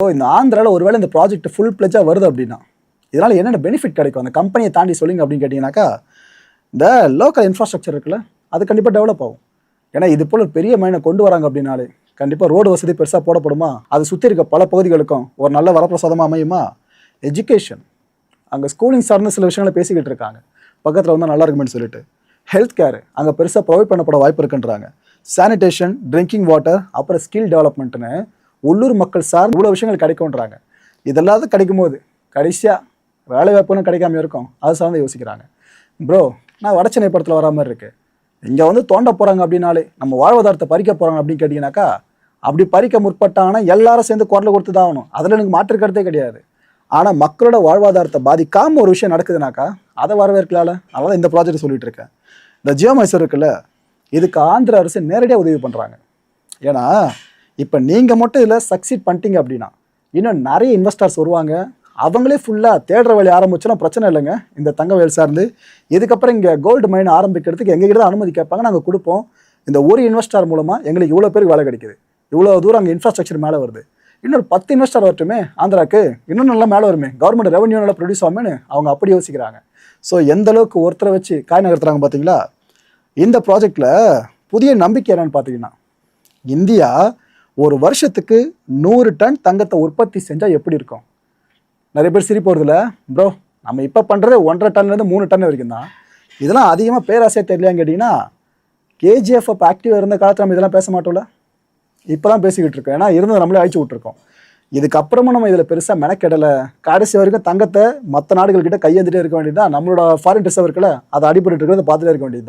இந்த ஆந்திராவில் ஒருவேளை இந்த ப்ராஜெக்ட் ஃபுல் பிளெஜாக வருது அப்படின்னா இதனால் என்னென்ன பெனிஃபிட் கிடைக்கும் அந்த கம்பெனியை தாண்டி சொல்லுங்க அப்படின்னு கேட்டிங்கனாக்கா, இந்த லோக்கல் இன்ஃப்ராஸ்ட்ரக்சர் இருக்குல்ல, அது கண்டிப்பாக டெவலப் ஆகும். ஏன்னா இது போல் ஒரு பெரிய மைனை கொண்டு வராங்க அப்படின்னாலே கண்டிப்பாக ரோடு வசதி பெருசாக போடப்படுமா, அது சுற்றி இருக்க பல பகுதிகளுக்கும் ஒரு நல்ல வரப்பிரசாதமாக அமையுமா. எஜுகேஷன், அங்கே ஸ்கூலிங் சார்ந்த சில விஷயங்களை பேசிக்கிட்டு இருக்காங்க, பக்கத்தில் வந்தால் நல்லா இருக்குமென்னு சொல்லிட்டு. ஹெல்த் கேர் அங்கே பெருசாக ப்ரொவைட் பண்ணப்பட வாய்ப்பு இருக்குன்றாங்க. சானிடேஷன், ட்ரிங்கிங் வாட்டர், அப்புறம் ஸ்கில் டெவலப்மெண்ட்டுன்னு உள்ளூர் மக்கள் சார்ந்த இவ்வளோ விஷயங்கள் கிடைக்கும்ன்றாங்க. இதெல்லாம் கிடைக்கும் போது கடைசியாக வேலை வாய்ப்புன்னு கிடைக்காம இருக்கும், அது சார்ந்து யோசிக்கிறாங்க. ப்ரோ, நான் வடச்சென்னை படத்தில் வரா மாதிரி இருக்கு. இங்கே வந்து தோண்ட போகிறாங்க அப்படின்னாலே நம்ம வாழ்வாதாரத்தை பறிக்க போகிறாங்க அப்படின்னு கேட்டிங்கனாக்கா, அப்படி பறிக்க முற்பட்டாங்கன்னா எல்லாரும் சேர்ந்து குரலை கொடுத்து தான் ஆகணும், அதில் எனக்கு மாற்று கருத்தே கிடையாது. ஆனால் மக்களோட வாழ்வாதாரத்தை பாதிக்காமல் ஒரு விஷயம் நடக்குதுனாக்கா அதை வரவேற்கலாம்ல. அதனால இந்த ப்ராஜெக்ட் சொல்லிட்டு இருக்கேன். இந்த ஜியோ மைசூர் இருக்குல்ல, இதுக்கு ஆந்திர அரசு நேரடியாக உதவி பண்ணுறாங்க. ஏன்னா இப்போ நீங்கள் மட்டும் இதில் சக்சீட் பண்ணிட்டீங்க அப்படின்னா இன்னும் நிறைய இன்வெஸ்டர்ஸ் வருவாங்க. அவங்களே ஃபுல்லாக தேடுற வேலையை ஆரம்பிச்சோன்னா பிரச்சனை இல்லைங்க. இந்த தங்க வேல் சார்ந்து இதுக்கப்புறம் இங்கே கோல்டு மைன் ஆரம்பிக்கிறதுக்கு எங்ககிட்ட தான் அனுமதி கேட்பாங்க, நாங்கள் கொடுப்போம். இந்த ஒரு இன்வெஸ்டர் மூலமாக எங்களுக்கு இவ்வளோ பேருக்கு வேலை கிடைக்குது, இவ்வளோ தூரம் அங்கே இன்ஃப்ராஸ்ட்ரக்சர் மேலே வருது, இன்னொரு 10 இன்வெஸ்டர் வரட்டுமே ஆந்திராவுக்கு, இன்னும் நல்லா மேலே வருமே, கவர்மெண்ட் ரெவன்யூ நல்லா ப்ரொடியூஸ் ஆகும்னு அவங்க அப்படி யோசிக்கிறாங்க. ஸோ எந்த அளவுக்கு ஒருத்தரை வச்சு காய் நகர்த்துறாங்க பார்த்தீங்களா. இந்த ப்ராஜெக்டில் புதிய நம்பிக்கை என்னன்னு பார்த்தீங்கன்னா, இந்தியா ஒரு வருஷத்துக்கு 100 டன் தங்கத்தை உற்பத்தி செஞ்சால் எப்படி இருக்கும். நிறைய பேர் சிரிப்பு வருதுல, ப்ரோ நம்ம இப்போ பண்ணுறது 1.5 டன்லேருந்து 3 டன் வரைக்கும் தான். இதெல்லாம் அதிகமாக பேராசையாக தெரியலையான்னு கேட்டிங்கன்னா, கேஜிஎஃப் அப்போ ஆக்டிவாக இருந்த காலத்தில் நம்ம இதெல்லாம் பேச மாட்டோம்ல, இப்போ தான் பேசிக்கிட்டு இருக்கோம். ஏன்னா இருந்தது நம்மளே அழிச்சு விட்ருக்கோம். இதுக்கப்புறமா நம்ம இதில் பெருசாக மெனக்கெடலை, கடைசி வரைக்கும் தங்கத்தை மற்ற நாடுகள்கிட்ட கையெழுந்துட்டே இருக்க வேண்டியது தான். நம்மளோட ஃபாரின் ரிசர்வ் இருக்குல்ல, அதை அடிபட்டு இருக்கிறத பார்த்துட்டே இருக்க வேண்டியது.